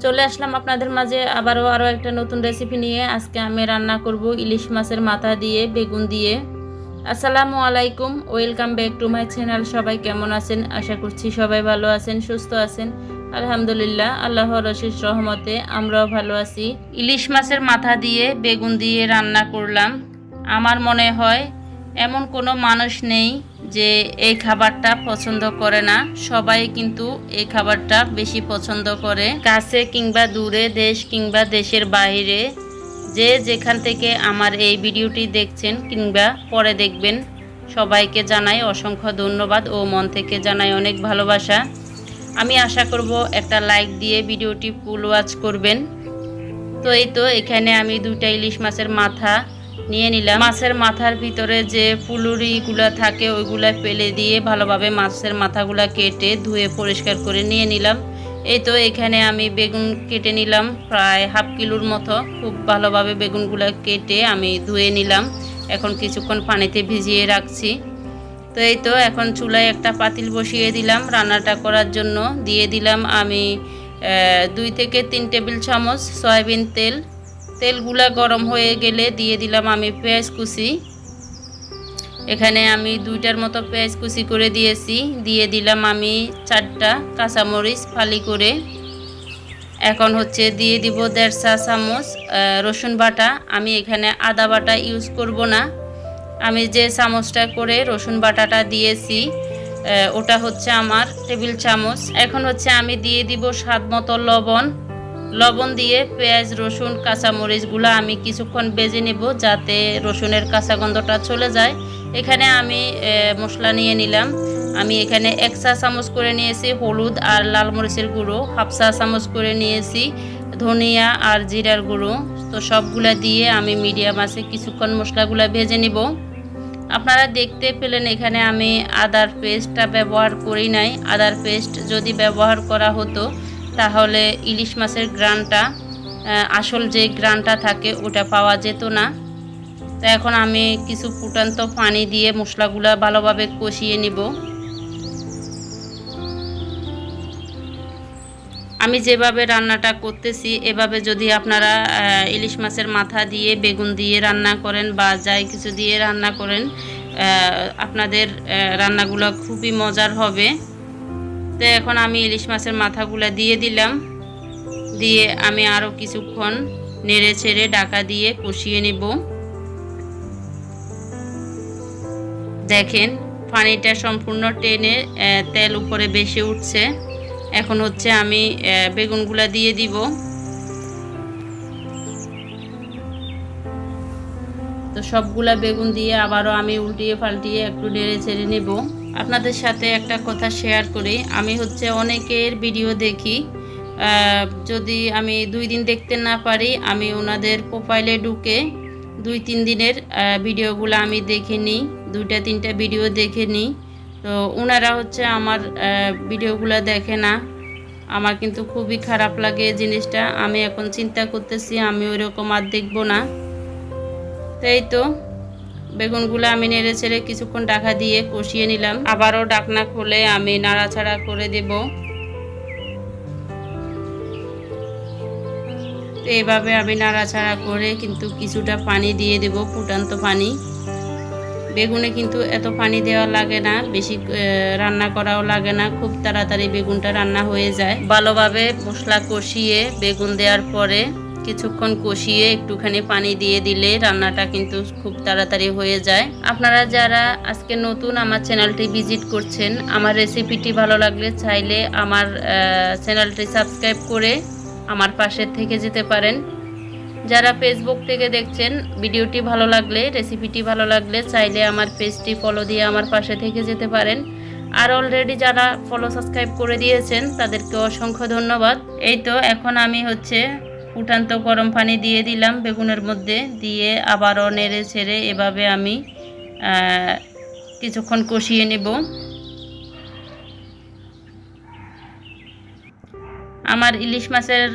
চলে আসলাম আপনাদের মাঝে আরও একটা নতুন রেসিপি নিয়ে। আজকে আমি রান্না করব ইলিশ মাছের মাথা দিয়ে বেগুন দিয়ে। আসসালামু আলাইকুম, welcome back to my channel. সবাই কেমন আছেন? আশা করছি সবাই ভালো আছেন, সুস্থ আছেন। আলহামদুলিল্লাহ, আল্লাহর অশেষ রহমতে আমরাও ভালো আছি। ইলিশ মাছের মাথা দিয়ে বেগুন দিয়ে রান্না করলাম। আমার মনে হয় এমন কোনো মানুষ নেই যে এই খাবারটা পছন্দ করে না। সবাই কিন্তু এই খাবারটা বেশি পছন্দ করে। কাছে কিংবা দূরে, দেশ কিংবা দেশের বাইরে, যে যেখান থেকে আমার এই ভিডিওটি দেখছেন কিংবা পরে দেখবেন, সবাইকে জানাই অসংখ্য ধন্যবাদ ও মন থেকে জানাই অনেক ভালোবাসা। আমি আশা করব একটা লাইক দিয়ে ভিডিওটি ফুল ওয়াচ করবেন। তো এই তো এখানে আমি 2টা ইলিশ মাছের মাথা নিয়ে নিলাম। মাছের মাথার ভিতরে যে ফুলুরিগুলো থাকে ওইগুলা ফেলে দিয়ে ভালোভাবে মাছের মাথাগুলো কেটে ধুয়ে পরিষ্কার করে নিয়ে নিলাম। এই তো এখানে আমি বেগুন কেটে নিলাম প্রায় হাফ কিলোর মতো। খুব ভালোভাবে বেগুনগুলো কেটে আমি ধুয়ে নিলাম। এখন কিছুক্ষণ পানিতে ভিজিয়ে রাখছি। তো এই তো এখন চুলায় একটা পাতিল বসিয়ে দিলাম রান্নাটা করার জন্য। দিয়ে দিলাম আমি 2 থেকে 3 টেবিল চামচ সয়াবিন তেল। তেলগুলা গরম হয়ে গেলে দিয়ে দিলাম আমি পেঁয়াজ কুচি। এখানে আমি 2টার মতো পেঁয়াজ কুচি করে দিয়েছি। দিয়ে দিলাম আমি 4টা কাঁচামরিচ ফালি করে। এখন হচ্ছে দিয়ে দিব 1.5 চা চামচ রসুন বাটা। আমি এখানে আদা বাটা ইউজ করব না। আমি যে চামচটা করে রসুন বাটাটা দিয়েছি ওটা হচ্ছে আমার টেবিল চামচ। এখন হচ্ছে আমি দিয়ে দিব স্বাদ মতো লবণ দিয়ে পেঁয়াজ রসুন কাঁচামরিচগুলো আমি কিছুক্ষণ ভেজে নেব যাতে রসুনের কাঁচা গন্ধটা চলে যায়। এখানে আমি মশলা নিয়ে নিলাম। আমি এখানে 1 চা চামচ করে নিয়েছি হলুদ আর লাল মরিচের গুঁড়ো, হাফ চা চামচ করে নিয়েছি ধনিয়া আর জিরার গুঁড়ো। তো সবগুলা দিয়ে আমি মিডিয়াম আঁচে কিছুক্ষণ মশলাগুলো ভেজে নেব। আপনারা দেখতে পেলেন এখানে আমি আদার পেস্টটা ব্যবহার করি নাই। আদার পেস্ট যদি ব্যবহার করা হতো তাহলে ইলিশ মাছের গ্রানটা, আসল যে গ্রানটা থাকে ওটা পাওয়া যেত না। তো এখন আমি কিছু ফুটান্ত পানি দিয়ে মশলাগুলো ভালোভাবে কষিয়ে নিব। আমি যেভাবে রান্নাটা করতেছি এভাবে যদি আপনারা ইলিশ মাছের মাথা দিয়ে বেগুন দিয়ে রান্না করেন বা যাই কিছু দিয়ে রান্না করেন, আপনাদের রান্নাগুলো খুবই মজার হবে। তো এখন আমি ইলিশ মাছের মাথাগুলো দিয়ে দিলাম। দিয়ে আমি আরও কিছুক্ষণ নেড়ে ছেড়ে ঢাকা দিয়ে কষিয়ে নেব। দেখেন পানিটা সম্পূর্ণ টেনে তেল উপরে বেশি উঠছে। এখন হচ্ছে আমি বেগুনগুলা দিয়ে দিব। তো সবগুলা বেগুন দিয়ে আবারও আমি উল্টিয়ে পাল্টিয়ে একটু নেড়ে ছেড়ে নেব। আপনাদের সাথে একটা কথা শেয়ার করি, আমি হচ্ছে অনেকের ভিডিও দেখি, যদি আমি 2 দিন দেখতে না পারি আমি ওনাদের প্রোফাইলে ঢুকে 2-3 দিনের ভিডিওগুলো আমি দেখে নিই, 2-3টা ভিডিও দেখে নিই। তো ওনারা হচ্ছে আমার ভিডিওগুলো দেখে না। আমার কিন্তু খুবই খারাপ লাগে জিনিসটা। আমি এখন চিন্তা করতেছি আমি ওইরকম আর দেখব না। তাই তো বেগুনগুলো আমি নেড়ে ছেড়ে কিছুক্ষণ ঢাকা দিয়ে কষিয়ে নিলাম। আবারও ঢাকনা খুলে আমি নাড়াচাড়া করে দেব। তো এইভাবে আমি নাড়াচাড়া করে কিন্তু কিছুটা পানি দিয়ে দেব, ফুটান্ত পানি। বেগুনে কিন্তু এত পানি দেওয়া লাগে না, বেশি রান্না করাও লাগে না, খুব তাড়াতাড়ি বেগুনটা রান্না হয়ে যায়। ভালোভাবে মশলা কষিয়ে বেগুন দেওয়ার পরে কিছুক্ষণ কষিয়ে একটুখানি পানি দিয়ে দিলে রান্নাটা কিন্তু খুব তাড়াতাড়ি হয়ে যায়। আপনারা যারা আজকে নতুন আমার চ্যানেলটি ভিজিট করছেন, আমার রেসিপিটি ভালো লাগলে চাইলে আমার চ্যানেলটি সাবস্ক্রাইব করে আমার পাশে থেকে যেতে পারেন। যারা ফেসবুক থেকে দেখছেন, ভিডিওটি ভালো লাগলে, রেসিপিটি ভালো লাগলে চাইলে আমার পেজটি ফলো দিয়ে আমার পাশে থেকে যেতে পারেন। আর অলরেডি যারা ফলো সাবস্ক্রাইব করে দিয়েছেন তাদেরকে অসংখ্য ধন্যবাদ। এই তো এখন আমি হচ্ছে ফুটান্ত গরম পানি দিয়ে দিলাম বেগুনের মধ্যে, দিয়ে আবারও নেড়ে ছেড়ে এভাবে আমি কিছুক্ষণ কষিয়ে নেব। আমার ইলিশ মাছের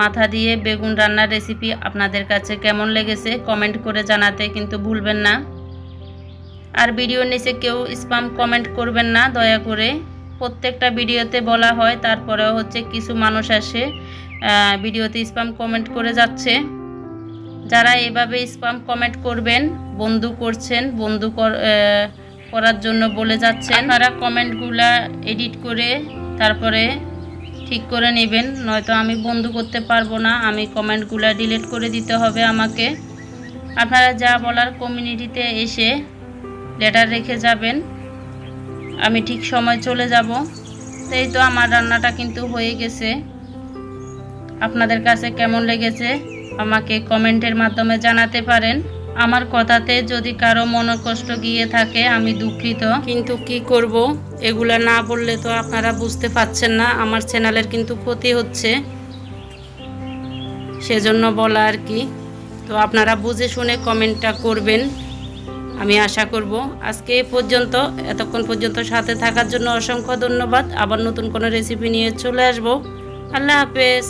মাথা দিয়ে বেগুন রান্নার রেসিপি আপনাদের কাছে কেমন লেগেছে কমেন্ট করে জানাতে কিন্তু ভুলবেন না। আর ভিডিওর নিচে কেউ স্প্যাম কমেন্ট করবেন না দয়া করে। প্রত্যেকটা ভিডিওতে বলা হয়, তারপরেও হচ্ছে কিছু মানুষ আসে ভিডিওতে স্প্যাম কমেন্ট করে যাচ্ছে। যারা এভাবে স্প্যাম কমেন্ট করবেন, বন্ধু করছেন, করার জন্য বলে যাচ্ছেন, আপনারা কমেন্টগুলা এডিট করে তারপরে ঠিক করে নেবেন, নয়তো আমি বন্ধ করতে পারবো না। আমি কমেন্টগুলা ডিলিট করে দিতে হবে আমাকে। আপনারা যা বলার কমিউনিটিতে এসে লেটার রেখে যাবেন, আমি ঠিক সময় চলে যাব। এই তো আমার রান্নাটা কিন্তু হয়ে গেছে। আপনাদের কাছে কেমন লেগেছে আমাকে কমেন্টের মাধ্যমে জানাতে পারেন। আমার কথাতে যদি কারো মনোকষ্ট গিয়ে থাকে আমি দুঃখিত, কিন্তু কি করব, এগুলা না বললে তো আপনারা বুঝতে পারছেন না, আমার চ্যানেলের কিন্তু ক্ষতি হচ্ছে, সেজন্য বলা আর কি। তো আপনারা বুঝে শুনে কমেন্টটা করবেন, আমি আশা করব। আজকে এই পর্যন্ত, এতক্ষণ পর্যন্ত সাথে থাকার জন্য অসংখ্য ধন্যবাদ। আবার নতুন কোনো রেসিপি নিয়ে চলে আসব। আল্লাহ হাফেজ।